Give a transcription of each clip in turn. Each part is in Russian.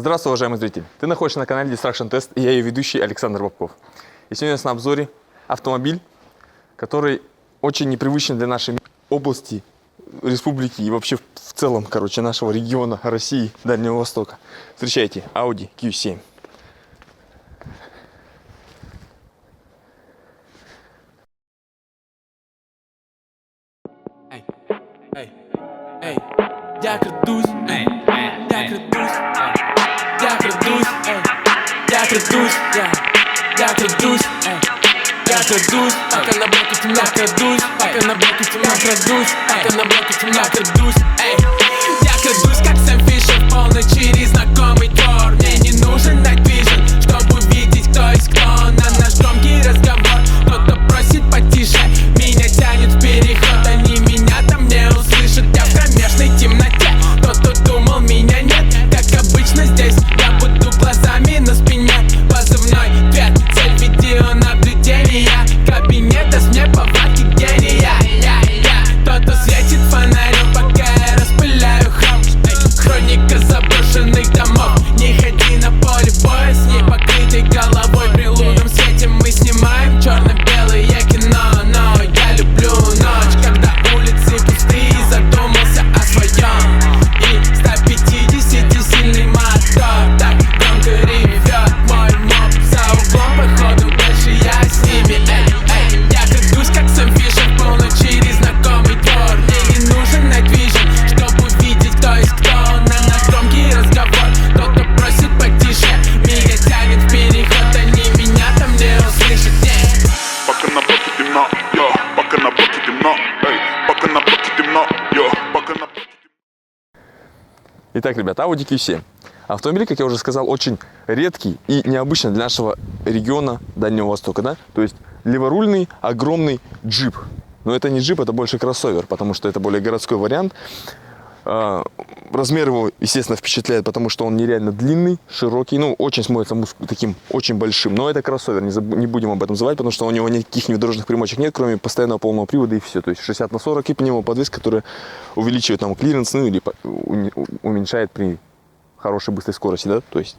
Здравствуй, уважаемый зритель! Ты находишься на канале Distraction Test, и я ее ведущий Александр Бабков. И сегодня у нас на обзоре автомобиль, который очень непривычен для нашей области, республики и вообще в целом, нашего региона России, Дальнего Востока. Встречайте, Audi Q7. Я крадусь, я крадусь, я крадусь, я крадусь, я крадусь, я крадусь, пока на блоке темно крадусь, пока на блоке темно крадусь, пока на блоке темно крадусь, я крадусь, как Сэм Фишер в полночь через знакомый двор. Мне не нужен Night Vision, чтобы увидеть, кто есть кто. На наш громкий разговор кто-то просит потише, меня тянет в переход, они меня там не услышат. Я в кромешной темноте, кто-то думал, меня нет. Как обычно здесь, я буду глазами на спине. Позывной ответ, цель видеонаблюдения. Кабинет, даст мне повадки гения. Кто-то светит фонарем, пока я распыляю храм. Хроника заброшенных домов. Не ходи на поле боя с ней покрытой головой. При лунном свете мы снимаем черно-белое кино. Но я люблю ночь, когда улицы пустые. Задумался о своем. И 150-сильный мотор так громко ревет мой моп за углом. Походу дальше я с ними. Я крадусь, как Сэм Фишер в полночь через знакомый двор. Мне не нужен Night Vision, чтобы увидеть, кто есть кто. На наш громкий разговор кто-то просит потише, меня тянет в переход, они меня там не услышат. Пока на блоке темно, пока на блоке темно, пока на блоке темно, пока на блоке темно. Итак, ребята, Audi Q7. Автомобиль, как я уже сказал, очень редкий и необычный для нашего региона Дальнего Востока, да? То есть леворульный огромный джип. Но это не джип, это больше кроссовер, потому что это более городской вариант. Размер его, естественно, впечатляет, потому что он нереально длинный, широкий, ну, очень смотрится таким очень большим. Но это кроссовер, не будем об этом забывать, потому что у него никаких внедорожных примочек нет, кроме постоянного полного привода и все. То есть 60/40 и пневмоподвеска, которая увеличивает нам клиренс, ну, или уменьшает при хорошей быстрой скорости, да. То есть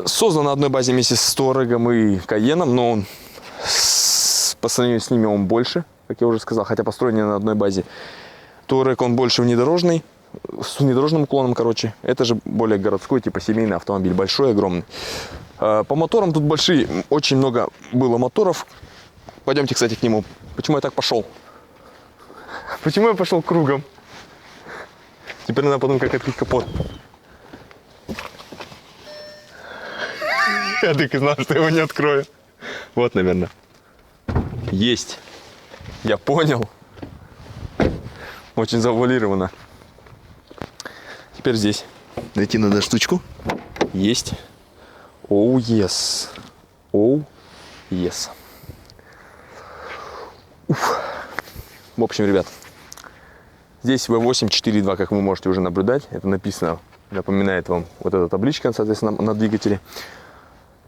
создан на одной базе вместе с Touareg и Кайеном, но он, по сравнению с ними, он больше, как я уже сказал, хотя построен не на одной базе. Touareg, он больше внедорожный, с внедорожным уклоном, короче. Это же более городской, типа семейный автомобиль, большой, огромный. По моторам тут большие, очень много было моторов. Пойдемте, кстати, к нему. Почему я так пошел? Почему я пошел кругом? Теперь надо подумать, как открыть капот. Я так и знал, что я его не открою. Вот, наверное. Есть. Я понял. Очень завуалировано. Теперь здесь. Найти надо штучку. Есть. Оу, yes. Оу, yes. Уф. В общем, ребят, здесь V8 4.2, как вы можете уже наблюдать. Это написано, напоминает вам вот эта табличка, соответственно, на двигателе.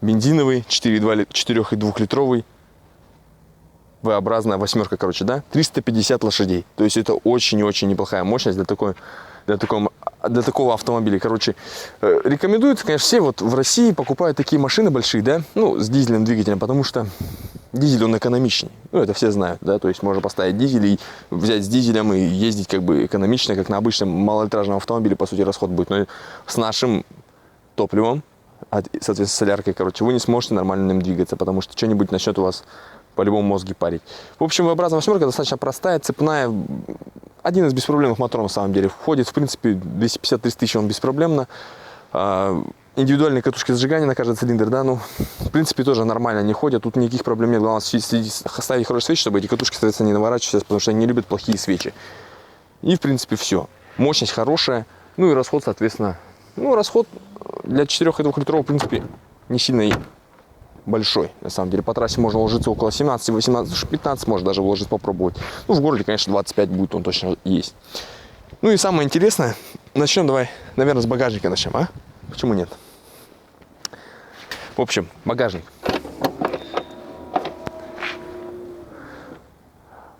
Бензиновый, 4,2-литровый. V-образная восьмерка, короче, да, 350 лошадей. То есть это очень и очень неплохая мощность для такого автомобиля. Короче, рекомендуется, конечно, все вот в России покупают такие машины большие, да, ну, с дизельным двигателем, потому что дизель, он экономичней. Ну, это все знают, да, то есть можно поставить дизель и взять с дизелем и ездить как бы экономично, как на обычном малолитражном автомобиле, по сути, расход будет. Но с нашим топливом, соответственно, с соляркой, короче, вы не сможете нормально на нем двигаться, потому что что-нибудь начнет у вас по-любому мозги парить. В общем, V-образная восьмерка достаточно простая, цепная. Один из беспроблемных моторов, на самом деле. Входит, в принципе, 250-300 тысяч он беспроблемно. Индивидуальные катушки зажигания на каждый цилиндр, да, ну, в принципе, тоже нормально не ходят. Тут никаких проблем нет. Главное, ставить хорошие свечи, чтобы эти катушки, соответственно, не наворачивались, потому что они не любят плохие свечи. И, в принципе, все. Мощность хорошая. Ну и расход, соответственно, ну, расход для 4,2-литрового, в принципе, не сильно и большой. На самом деле, по трассе можно уложиться около 17, 18, 15 можно даже уложить, попробовать. Ну, в городе, конечно, 25 будет, он точно есть. Ну и самое интересное, начнем, давай, наверное, с багажника начнем, а? Почему нет? В общем, багажник.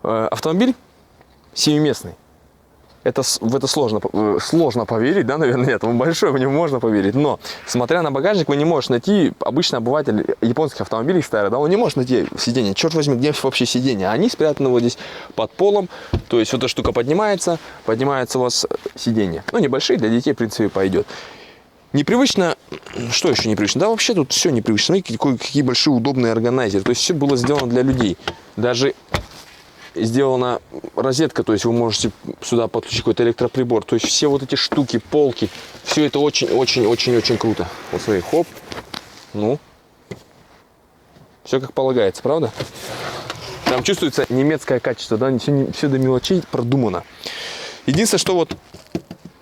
Автомобиль семиместный. в это сложно поверить, да, наверное, нет, он большой, в него можно поверить, но, смотря на багажник, вы не можете найти, обычный обыватель японских автомобилей старых, да, он не может найти сиденье, черт возьми, где вообще сиденье, они спрятаны вот здесь под полом, то есть вот эта штука поднимается у вас сиденье, ну, небольшие, для детей, в принципе, пойдет. Непривычно, что еще непривычно? Да, вообще тут все непривычно, смотрите, какие большие удобные органайзеры, то есть все было сделано для людей, даже сделана розетка, то есть вы можете сюда подключить какой-то электроприбор. То есть все вот эти штуки, полки, все это очень-очень-очень-очень круто. Вот смотри, хоп, ну, все как полагается, правда? Там чувствуется немецкое качество, да, все до мелочей продумано. Единственное, что вот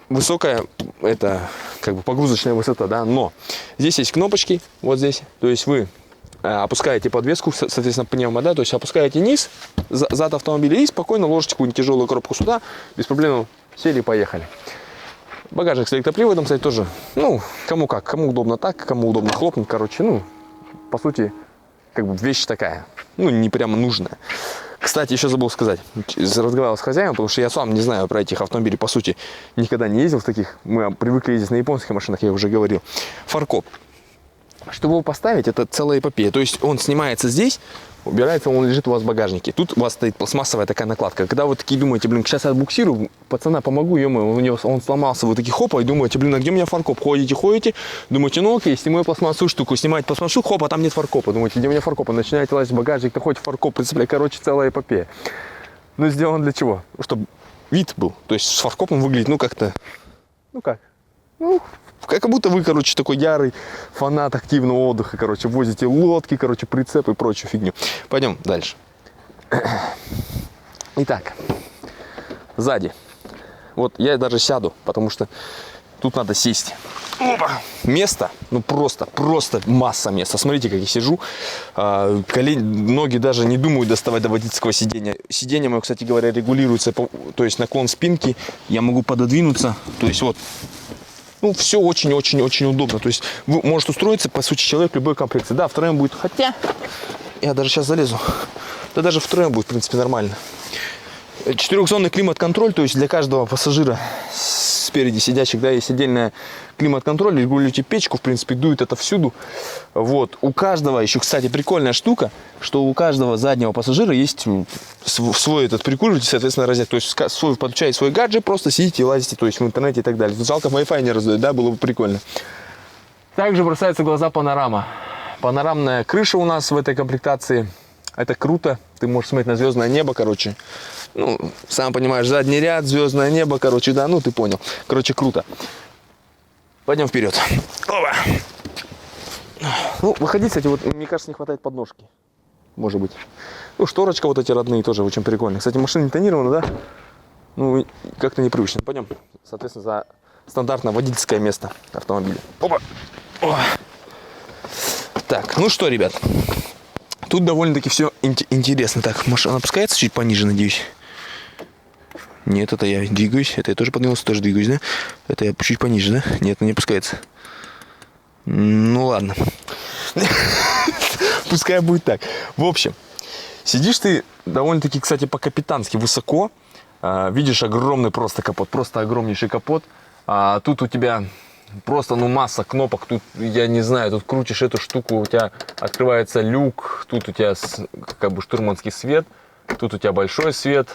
высокая, это как бы погрузочная высота, да, но здесь есть кнопочки, вот здесь, то есть вы опускаете подвеску, соответственно, пневмо, да, то есть опускаете низ, зад автомобиля и спокойно ложите какую-нибудь тяжелую коробку сюда, без проблем сели и поехали. Багажник с электроприводом, кстати, тоже, ну, кому как, кому удобно так, кому удобно хлопнуть, короче, ну, по сути, как бы вещь такая, ну, не прямо нужная. Кстати, еще забыл сказать, разговаривал с хозяином, потому что я сам не знаю про этих автомобилей, по сути, никогда не ездил в таких, мы привыкли ездить на японских машинах, я уже говорил. Фаркоп. Чтобы его поставить, это целая эпопея. То есть он снимается здесь, убирается, он лежит у вас в багажнике. Тут у вас стоит пластмассовая такая накладка. Когда вы такие думаете, блин, сейчас я отбуксирую, пацана, помогу, ё-моё, он сломался, вы такие, хопа, и думаете, блин, а где у меня фаркоп? Ходите, думаете, ну окей, снимаю пластмассовую штуку, снимаете пластмассу, хоп, а там нет фаркопа. Думаете, где у меня фаркоп? Начинаете лазить в багажник, ты хоть фаркоп, прицепляй, короче, целая эпопея. Но сделано для чего? Чтобы вид был. То есть с фаркопом выглядит, ну как-то, ну как, ну... Как будто вы, короче, такой ярый фанат активного отдыха, короче, возите лодки, короче, прицепы и прочую фигню. Пойдем дальше. Итак, сзади. Вот я даже сяду, потому что тут надо сесть. Опа! Место, ну просто масса места. Смотрите, как я сижу. Ноги даже не думают доставать до водительского сидения. Сиденье мое, кстати говоря, регулируется, то есть наклон спинки. Я могу пододвинуться, то есть вот. Ну, все очень-очень-очень удобно. То есть вы можете устроиться, по сути, человек любой комплекции. Да, втроем будет, хотя я даже сейчас залезу. Да даже втроем будет, в принципе, нормально. 4-зонный климат-контроль, то есть для каждого пассажира спереди сидящих, да, есть отдельная климат-контроль, регулируете печку, в принципе, дует это всюду. Вот. У каждого, еще, кстати, прикольная штука, что у каждого заднего пассажира есть свой этот прикуриватель, соответственно, розетка. То есть подключаете свой гаджет, просто сидите и лазите, то есть в интернете и так далее. Тут жалко, Wi-Fi не раздает, да, было бы прикольно. Также бросается в глаза панорама. Панорамная крыша у нас в этой комплектации. Это круто. Ты можешь смотреть на звездное небо, короче. Ну, сам понимаешь, задний ряд, звездное небо, короче, да, ну ты понял. Короче, круто. Пойдем вперед. Опа. Ну, выходить, кстати, вот, мне кажется, не хватает подножки. Может быть. Ну, шторочка вот эти родные тоже очень прикольные. Кстати, машина не тонирована, да? Ну, как-то непривычно. Пойдем, соответственно, за стандартное водительское место автомобиля. Опа. О. Так, ну что, ребят. Тут довольно-таки все интересно. Так, машина опускается чуть пониже, надеюсь. Нет, это я двигаюсь. Это я тоже поднялся, тоже двигаюсь, да? Это я чуть пониже, да? Нет, она не опускается. Ну ладно. Пускай будет так. В общем, сидишь ты довольно-таки, кстати, по-капитански высоко. Видишь огромный просто капот, просто огромнейший капот. Тут у тебя просто, ну, масса кнопок. Тут, я не знаю, тут крутишь эту штуку, у тебя открывается люк. Тут у тебя как бы штурманский свет. Тут у тебя большой свет.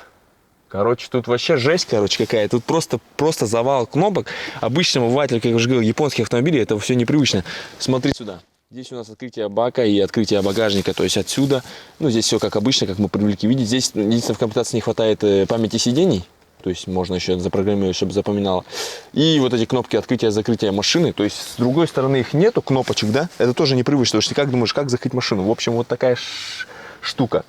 Короче, тут вообще жесть, короче, какая. Тут просто завал кнопок. Обычному обывателю, как я уже говорил, японских автомобилей, это все непривычно. Смотри сюда. Здесь у нас открытие бака и открытие багажника, то есть отсюда. Ну, здесь все как обычно, как мы привыкли видеть. Здесь, единственное, в комплектации не хватает памяти сидений. То есть можно еще запрограммировать, чтобы запоминало. И вот эти кнопки открытия-закрытия машины. То есть с другой стороны их нету, кнопочек, да? Это тоже непривычно, потому что ты как думаешь, как закрыть машину? В общем, вот такая штука.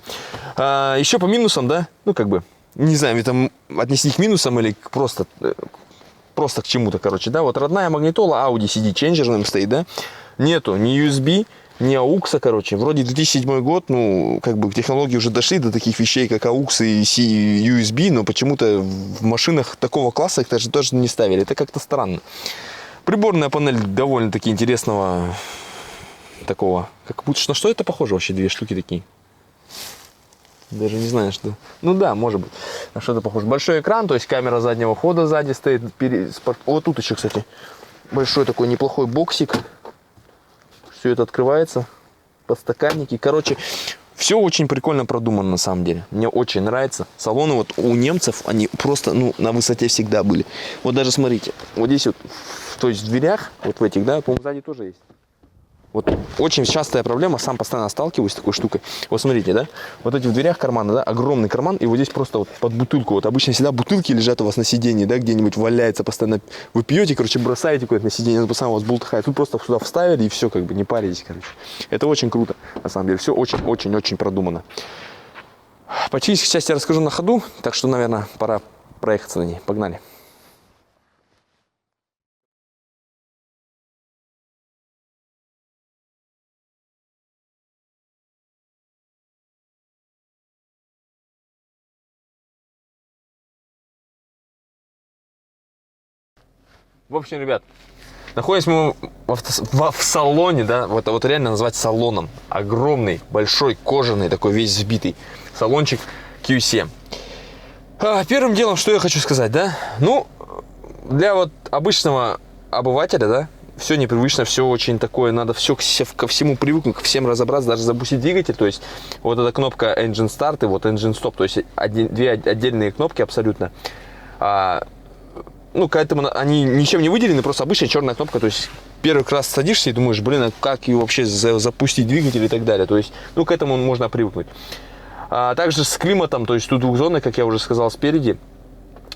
Еще по минусам, да? Ну, как бы, не знаю, там отнести их к минусам или просто к чему-то, короче, да? Вот родная магнитола Audi CD ченджерным стоит, да? Нету ни USB, ни AUX, короче. Вроде 2007 год, ну, как бы технологии уже дошли до таких вещей, как AUX и USB, но почему-то в машинах такого класса их даже тоже не ставили. Это как-то странно. Приборная панель довольно-таки интересного такого. Как будто, на что это похоже вообще, две штуки такие? Даже не знаю, что. Ну да, может быть. На что-то похоже. Большой экран, то есть камера заднего хода сзади стоит. Вот тут еще, кстати, большой такой неплохой боксик. Все это открывается. Подстаканники. Короче, все очень прикольно продумано на самом деле. Мне очень нравится. Салоны вот у немцев, они просто, ну, на высоте всегда были. Вот даже смотрите, вот здесь вот, то есть в дверях, вот в этих, да, по-моему, сзади тоже есть. Вот очень частая проблема, сам постоянно сталкиваюсь с такой штукой. Вот смотрите, да, вот эти в дверях карманы, да, огромный карман, и вот здесь просто вот под бутылку, вот обычно всегда бутылки лежат у вас на сиденье, да, где-нибудь валяется постоянно, вы пьете, короче, бросаете куда-то на сиденье, это сам у вас бултыхает, тут просто сюда вставили и все, как бы, не паритесь, короче. Это очень круто, на самом деле, все очень-очень-очень продумано. По технической части я расскажу на ходу, так что, наверное, пора проехаться на ней, погнали. В общем, ребят, находимся мы в салоне, да, вот реально назвать салоном. Огромный, большой, кожаный, такой весь взбитый салончик Q7. Первым делом, что я хочу сказать, да, ну, для вот обычного обывателя, да, все непривычно, все очень такое, надо все ко всему привыкнуть, ко всем разобраться, даже запустить двигатель, то есть вот эта кнопка Engine Start и вот Engine Stop, то есть две отдельные кнопки абсолютно. Ну, к этому они ничем не выделены, просто обычная черная кнопка. То есть первый раз садишься и думаешь, блин, а как ее вообще запустить двигатель и так далее. То есть, ну, к этому можно привыкнуть. Также с климатом, то есть тут двухзонный, как я уже сказал, спереди.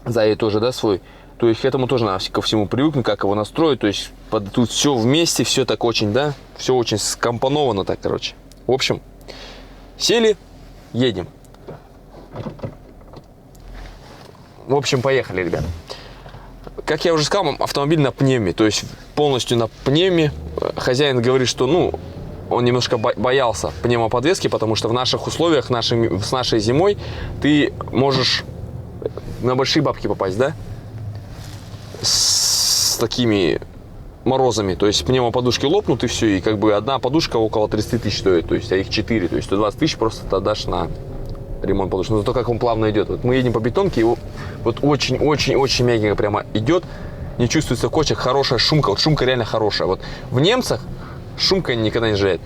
Сзади тоже, да, свой. То есть к этому тоже надо ко всему привыкнуть, как его настроить. То есть тут все вместе, все так очень, да, все очень скомпоновано так, короче. В общем, сели, едем. В общем, поехали, ребят. Как я уже сказал, автомобиль на пневме, то есть полностью на пневме. Хозяин говорит, что, ну, он немножко боялся пневмоподвески, потому что в наших условиях, с нашей зимой, ты можешь на большие бабки попасть, да? С такими морозами, то есть пневмоподушки лопнут и все, и как бы одна подушка около 30 тысяч стоит, то есть, а их 4, то есть 120 тысяч просто ты отдашь на ремонт подушки. Но зато как он плавно идет. Вот мы едем по бетонке, и вот очень-очень-очень мягенько прямо идет. Не чувствуется кочек, хорошая шумка. Вот шумка реально хорошая. Вот в немцах шумка никогда не жает.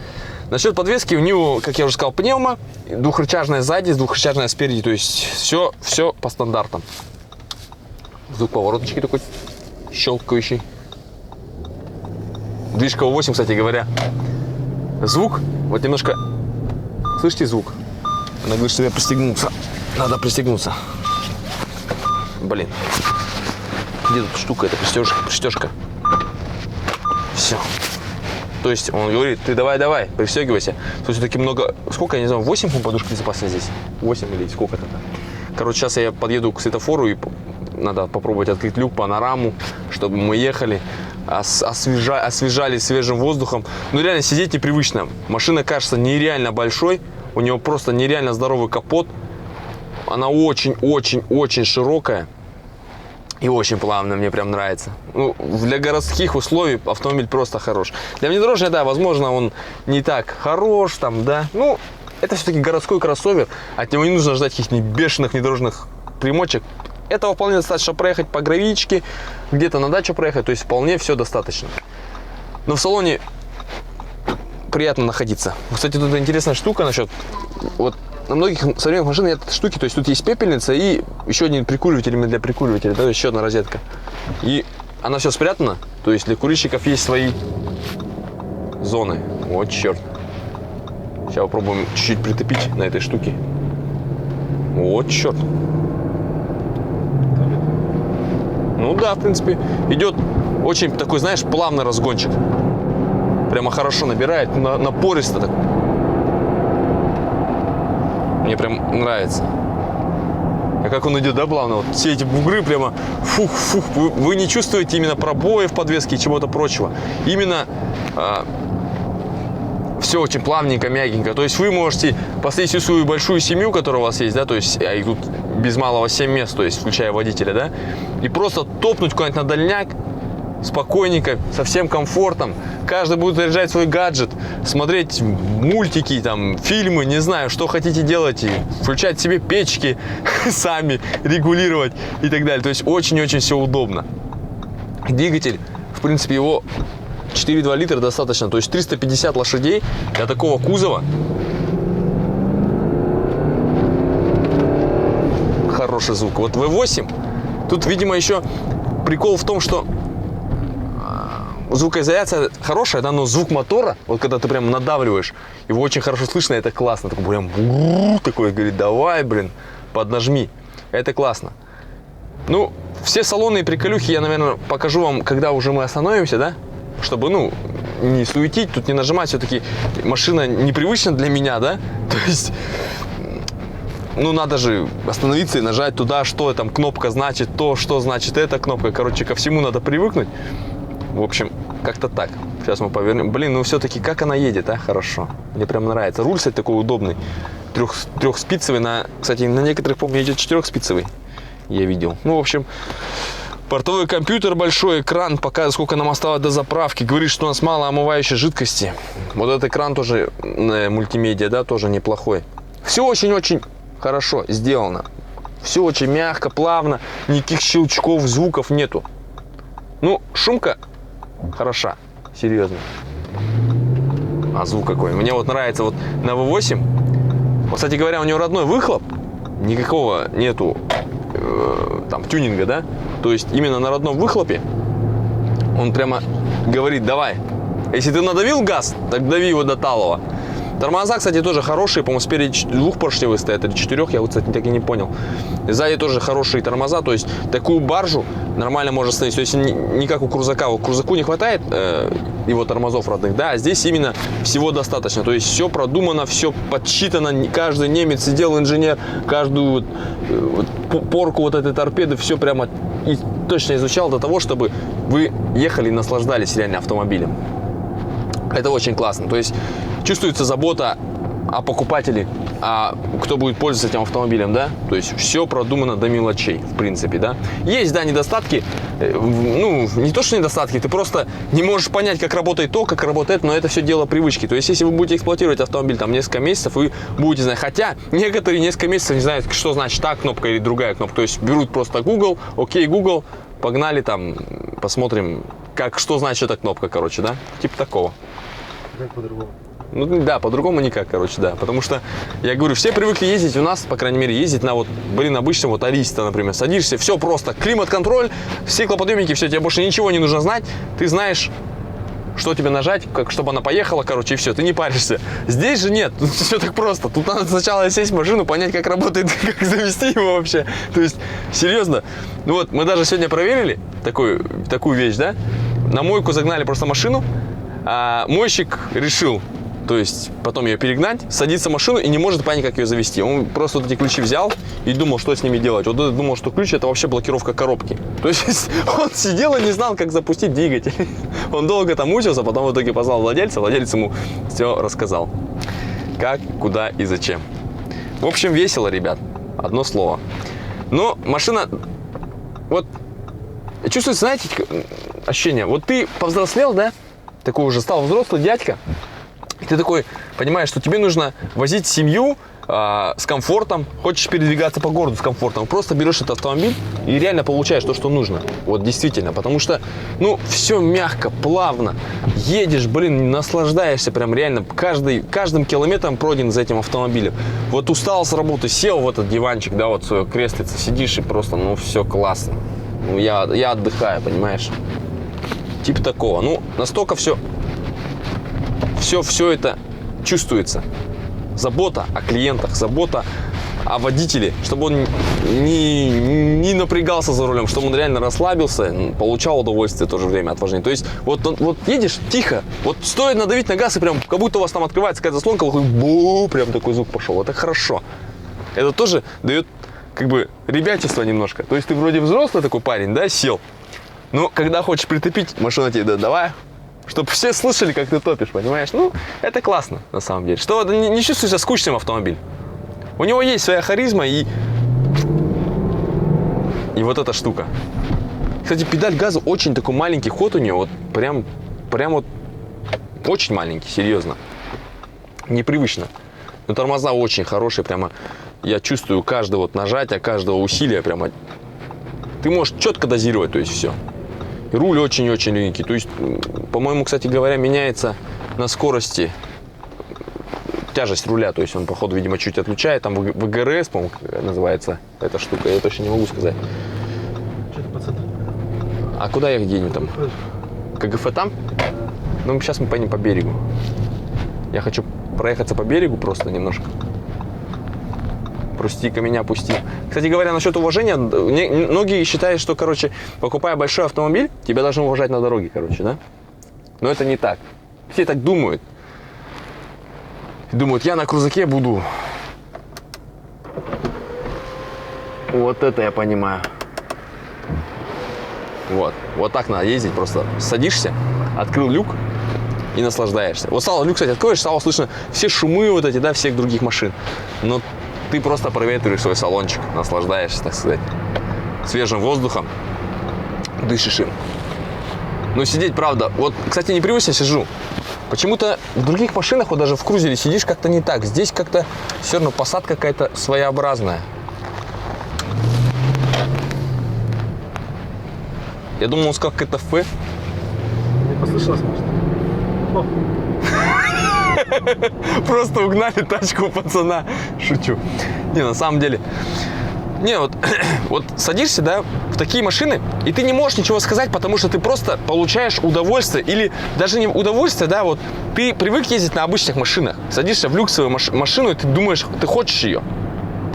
Насчет подвески, у него, как я уже сказал, пневма, двухрычажная сзади, двухрычажная спереди. То есть все по стандартам. Звук повороточки такой щелкающий. Движка V8, кстати говоря. Звук, вот немножко, слышите звук? Она говорит, что я пристегнуться. Надо пристегнуться. Блин. Где тут штука? Это пристежка. Все. То есть он говорит, ты давай, пристегивайся. То есть все-таки много. Сколько, я не знаю, 8 подушек безопасности здесь? 8 или сколько это? Короче, сейчас я подъеду к светофору и надо попробовать открыть люк, панораму, чтобы мы ехали, освежали свежим воздухом. Ну реально сидеть непривычно. Машина кажется нереально большой. У него просто нереально здоровый капот. Она очень-очень-очень широкая. И очень плавная, мне прям нравится. Ну, для городских условий автомобиль просто хорош. Для внедорожника, да, возможно, он не так хорош, там, да. Ну, это все-таки городской кроссовер. От него не нужно ждать каких-нибудь бешеных внедорожных примочек. Этого вполне достаточно, чтобы проехать по гравичке, где-то на дачу проехать. То есть вполне все достаточно. Но в салоне приятно находиться. Кстати, тут интересная штука насчет, вот на многих современных машинах нет штуки, то есть тут есть пепельница и еще один прикуриватель для прикуривателя, да, еще одна розетка. И она все спрятана, то есть для курильщиков есть свои зоны. Вот черт. Сейчас попробуем чуть-чуть притопить на этой штуке. Вот черт. Ну да, в принципе, идет очень такой, знаешь, плавный разгончик. Прямо хорошо набирает, напористо так. Мне прям нравится. А как он идет, да, плавно? Вот все эти бугры прямо фух-фух. Вы не чувствуете именно пробоев в подвеске и чего-то прочего. Именно все очень плавненько, мягенько. То есть вы можете посадить всю свою большую семью, которая у вас есть, да, то есть, а их тут без малого 7 мест, то есть, включая водителя, да, и просто топнуть куда-нибудь на дальняк, спокойненько, со всем комфортом. Каждый будет заряжать свой гаджет, смотреть мультики, там, фильмы, не знаю, что хотите делать. И включать себе печки сами, регулировать и так далее. То есть очень-очень все удобно. Двигатель, в принципе, его 4,2 литра достаточно. То есть 350 лошадей для такого кузова. Хороший звук. Вот V8, тут, видимо, еще прикол в том, что звукоизоляция хорошая, да, но звук мотора, вот когда ты прям надавливаешь, его очень хорошо слышно, это классно. Такой прям такой, говорит, давай, блин, поднажми. Это классно. Ну, все салонные приколюхи я, наверное, покажу вам, когда уже мы остановимся, да, чтобы, ну, не суетить, тут не нажимать, все-таки машина непривычна для меня, да, то есть... Ну, надо же остановиться и нажать туда, что там кнопка значит, то, что значит эта кнопка. Короче, ко всему надо привыкнуть. В общем, как-то так. Сейчас мы повернем. Блин, ну все-таки как она едет, а? Хорошо. Мне прям нравится. Руль, кстати, такой удобный. Трехспицевый. Кстати, на некоторых, помню, идет 4-спицевый. Я видел. Ну, в общем, портовый компьютер большой, экран показывает, сколько нам осталось до заправки. Говорит, что у нас мало омывающей жидкости. Вот этот экран тоже мультимедиа, да, тоже неплохой. Все очень-очень хорошо сделано. Все очень мягко, плавно. Никаких щелчков, звуков нету. Ну, шумка хороша. Серьезно. А звук какой. Мне вот нравится вот на V8. Вот, кстати говоря, у него родной выхлоп. Никакого нету там тюнинга, да? То есть именно на родном выхлопе он прямо говорит, давай. Если ты надавил газ, так дави его до талого. Тормоза, кстати, тоже хорошие, по-моему, спереди 2-поршневые стоят или 4, я вот, кстати, так и не понял. Сзади тоже хорошие тормоза, то есть такую баржу нормально можно остановить. То есть не как у крузака, у крузаку не хватает его тормозов родных, да, а здесь именно всего достаточно. То есть все продумано, все подсчитано, каждый немец сидел, инженер, каждую порку вот этой торпеды, все прямо и точно изучал до того, чтобы вы ехали и наслаждались реально автомобилем. Это очень классно. То есть чувствуется забота о покупателе, а кто будет пользоваться этим автомобилем, да? То есть все продумано до мелочей, в принципе, да? Есть, да, недостатки. Ну, не то, что недостатки, ты просто не можешь понять, как работает то, как работает, но это все дело привычки. То есть если вы будете эксплуатировать автомобиль там несколько месяцев, вы будете знать. Хотя некоторые несколько месяцев не знают, что значит та кнопка или другая кнопка. То есть берут просто Google, окей, Google, погнали там, посмотрим, что значит эта кнопка, короче, да? Типа такого. Как по-другому? Ну да, по-другому никак, короче, да. Потому что, я говорю, все привыкли ездить у нас, по крайней мере, ездить на вот, блин, обычно вот Ариста, например. Садишься, все просто, климат-контроль, стеклоподъемники, все, тебе больше ничего не нужно знать. Ты знаешь, что тебе нажать, чтобы она поехала, короче, и все, ты не паришься. Здесь же нет, тут все так просто. Тут надо сначала сесть в машину, понять, как работает, как завести его вообще. То есть, серьезно. Ну вот, мы даже сегодня проверили такую вещь, да. На мойку загнали просто машину, а мойщик решил, то есть потом ее перегнать, садится в машину и не может понять, как ее завести. Он просто вот эти ключи взял и думал, что с ними делать. Вот он думал, что ключ — это вообще блокировка коробки. То есть он сидел и не знал, как запустить двигатель. Он долго там мучился, потом в итоге позвал владельца. Владелец ему все рассказал. Как, куда и зачем. В общем, весело, ребят. Одно слово. Но машина... Вот чувствуется, знаете, ощущение. Вот ты повзрослел, да? Такой уже стал взрослый дядька. И ты такой понимаешь, что тебе нужно возить семью с комфортом. Хочешь передвигаться по городу с комфортом. Просто берешь этот автомобиль и реально получаешь то, что нужно. Вот действительно. Потому что, ну, все мягко, плавно. Едешь, блин, наслаждаешься прям реально. Каждым километром пройден за этим автомобилем. Вот устал с работы, сел в этот диванчик, да, вот свое креслице, сидишь и просто, ну, все классно. Ну, я отдыхаю, понимаешь? Типа такого. Ну, настолько все это чувствуется. Забота о клиентах, забота о водителе, чтобы он не напрягался за рулем, чтобы он реально расслабился, получал удовольствие в то же время от вождения. То есть вот едешь тихо, вот стоит надавить на газ и прям как будто у вас там открывается какая-то заслонка, бу, прям такой звук пошел. Это хорошо. Это тоже дает как бы ребячество немножко. То есть ты вроде взрослый такой парень, да, сел. Но когда хочешь притопить, машина тебе, да, давай. Чтобы все слышали, как ты топишь, понимаешь? Ну, это классно, на самом деле. Что не чувствуется скучным автомобиль. У него есть своя харизма и вот эта штука. Кстати, педаль газа очень такой маленький ход у нее, вот прям вот очень маленький, серьезно. Непривычно. Но тормоза очень хорошие, прямо я чувствую каждое вот нажатие, каждого усилия, прямо ты можешь четко дозировать, то есть все. И руль очень-очень легкий. То есть, по-моему, кстати говоря, меняется на скорости тяжесть руля. То есть он, походу, видимо, чуть отлучает. Там ВГРС, по-моему, называется эта штука. Я точно не могу сказать. А куда я денем там? КГФ там? Ну, сейчас мы поедем по берегу. Я хочу проехаться по берегу просто немножко. Прости-ка меня, пусти. Кстати говоря, насчет уважения, многие считают, что, короче, покупая большой автомобиль, тебя должны уважать на дороге, короче, да? Но это не так. Все так думают. Думают, я на крузаке буду. Вот это я понимаю. Вот так надо ездить, просто садишься, открыл люк и наслаждаешься. Вот сразу люк, кстати, откроешь, сразу слышно все шумы вот эти, да, всех других машин. Но ты просто проветриваешь свой салончик, наслаждаешься, так сказать, свежим воздухом, дышишь им. Но сидеть, правда, вот, кстати, непривычно сижу. Почему-то в других машинах, вот даже в крузере сидишь как-то не так. Здесь как-то все равно посадка какая-то своеобразная. Я думал, он сказал как-то Ф. Не послышалось, может? О. Просто угнали тачку у пацана. Шучу. Не, на самом деле. Не, вот садишься, да, в такие машины, и ты не можешь ничего сказать, потому что ты просто получаешь удовольствие. Или даже не удовольствие, да, вот ты привык ездить на обычных машинах. Садишься в люксовую машину, и ты думаешь, ты хочешь ее.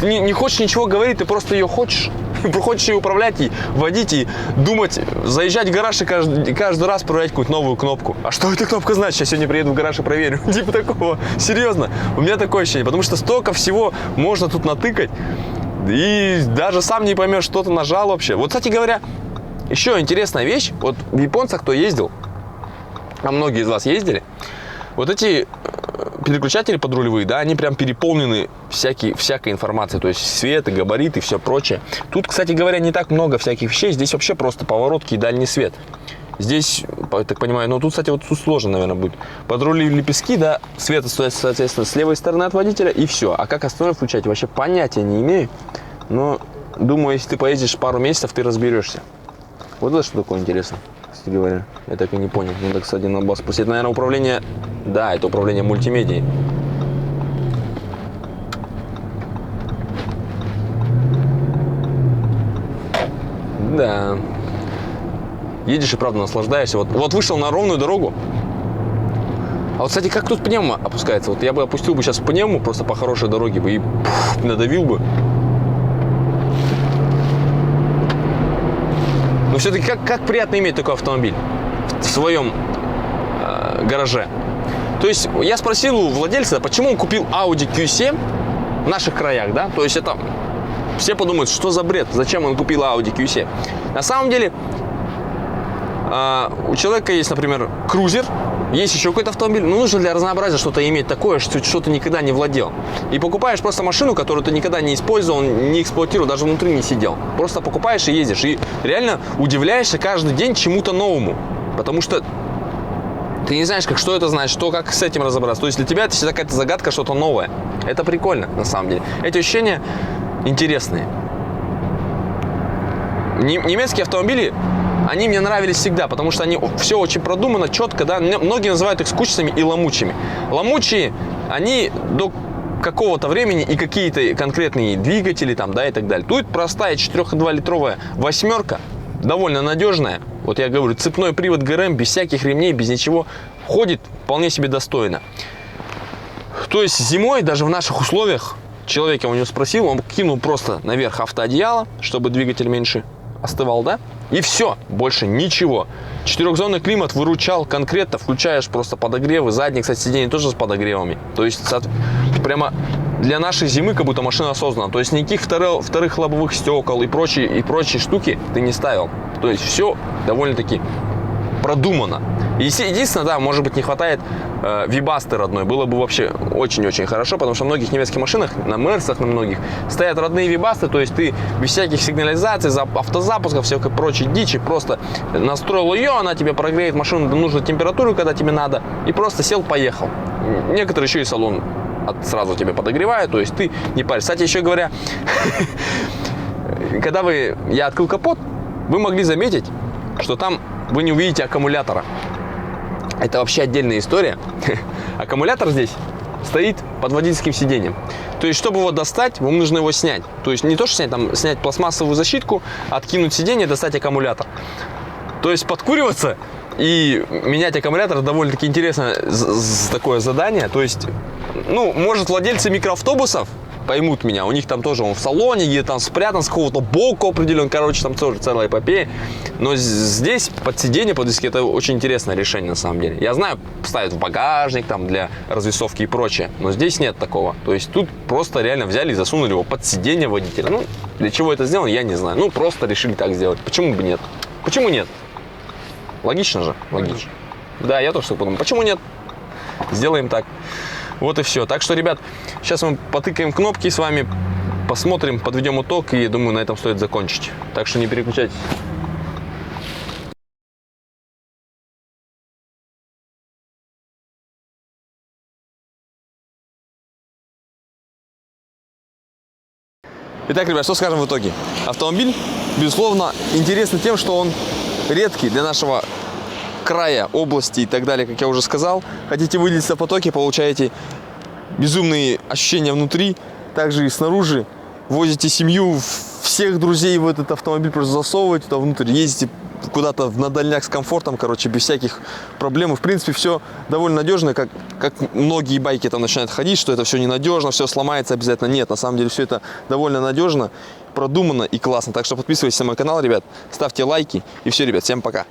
Ты не хочешь ничего говорить, ты просто ее хочешь. Хочешь ее управлять и водить, и думать, заезжать в гараж и каждый раз проверять какую-то новую кнопку. А что эта кнопка значит? Я сегодня приеду в гараж и проверю. Типа такого. Серьезно. У меня такое ощущение. Потому что столько всего можно тут натыкать. И даже сам не поймешь, что ты нажал вообще. Вот, кстати говоря, еще интересная вещь. Вот в японцах, кто ездил, а многие из вас ездили, вот эти переключатели подрулевые, да, они прям переполнены всякой информацией, то есть свет, и габариты и все прочее. Тут, кстати говоря, не так много всяких вещей, здесь вообще просто поворотки и дальний свет. Здесь, я так понимаю, ну тут, кстати, вот тут сложно, наверное, будет. Подрулили лепестки, да, свет, соответственно, с левой стороны от водителя, и все. А как остальное включать, вообще понятия не имею. Но, думаю, если ты поездишь пару месяцев, ты разберешься. Вот это что такое интересно, кстати говоря. Я так и не понял. Надо, кстати, на бас спросить. Это, наверное, управление... Да, это управление мультимедией. Да. Едешь и правда наслаждаешься. Вот вышел на ровную дорогу. А вот, кстати, как тут пневма опускается? Вот я бы опустил бы сейчас пневму просто по хорошей дороге бы и надавил бы. Но все-таки как приятно иметь такой автомобиль в своем гараже. То есть я спросил у владельца, почему он купил Audi Q7 в наших краях, да? То есть это все подумают, что за бред, зачем он купил Audi Q7. На самом деле у человека есть, например, крузер, есть еще какой-то автомобиль, но нужно для разнообразия что-то иметь такое, что ты никогда не владел. И покупаешь просто машину, которую ты никогда не использовал, не эксплуатировал, даже внутри не сидел. Просто покупаешь и ездишь. И реально удивляешься каждый день чему-то новому. Потому что ты не знаешь, что это значит, как с этим разобраться. То есть для тебя это всегда какая-то загадка, что-то новое. Это прикольно, на самом деле. Эти ощущения интересные. Немецкие автомобили, они мне нравились всегда, потому что они все очень продумано, четко, да. Многие называют их скучными и ломучими. Ломучие, они до какого-то времени и какие-то конкретные двигатели там, да, и так далее. Тут простая 4,2-литровая восьмерка, довольно надежная. Вот я говорю, цепной привод ГРМ, без всяких ремней, без ничего, ходит вполне себе достойно. То есть зимой, даже в наших условиях, человек, я у него спросил, он кинул просто наверх автоодеяло, чтобы двигатель меньше остывал, да? И все, больше ничего. Четырехзонный климат выручал конкретно, включаешь просто подогревы, задние, кстати, сиденья тоже с подогревами. То есть прямо для нашей зимы как будто машина осознанна. То есть никаких вторых лобовых стекол и прочие штуки ты не ставил. То есть все довольно-таки продумано. Единственное, да, может быть, не хватает вибасты родной. Было бы вообще очень-очень хорошо, потому что в многих немецких машинах, на Мерсах, на многих, стоят родные вибасты, то есть ты без всяких сигнализаций, автозапусков, всякой прочей дичи, просто настроил ее, она тебе прогреет машину до нужной температуры, когда тебе надо, и просто сел, поехал. Некоторые еще и салон сразу тебе подогревают, то есть ты не паришься. Кстати, еще говоря, когда я открыл капот, вы могли заметить, что там вы не увидите аккумулятора. Это вообще отдельная история. Аккумулятор здесь стоит под водительским сиденьем. То есть, чтобы его достать, вам нужно его снять. То есть, не то, что снять пластмассовую защитку, откинуть сиденье, достать аккумулятор. То есть, подкуриваться и менять аккумулятор довольно-таки интересное такое задание. То есть, ну, может, владельцы микроавтобусов поймут меня, у них там тоже он в салоне, где там спрятан с какого-то боку определен, короче, там тоже целая эпопея. Но здесь под сиденье, под диски, это очень интересное решение на самом деле. Я знаю, ставят в багажник там для развесовки и прочее, но здесь нет такого. То есть тут просто реально взяли и засунули его под сиденье водителя. Ну, для чего это сделано, я не знаю. Ну, просто решили так сделать. Почему бы нет? Почему нет? Логично же? Логично. Да, я тоже так подумал. Почему нет? Сделаем так. Вот и все. Так что, ребят, сейчас мы потыкаем кнопки с вами, посмотрим, подведем итог, и думаю, на этом стоит закончить. Так что не переключайтесь. Итак, ребят, что скажем в итоге? Автомобиль, безусловно, интересный тем, что он редкий для нашего края, области и так далее, как я уже сказал. Хотите выделиться в потоке, получаете безумные ощущения внутри, также и снаружи. Возите семью, всех друзей в этот автомобиль просто засовываете туда внутрь, ездите куда-то на дальняк с комфортом, короче, без всяких проблем. И, в принципе, все довольно надежно, как многие байки там начинают ходить, что это все ненадежно, все сломается обязательно. Нет, на самом деле все это довольно надежно, продумано и классно. Так что подписывайтесь на мой канал, ребят, ставьте лайки. И все, ребят, всем пока.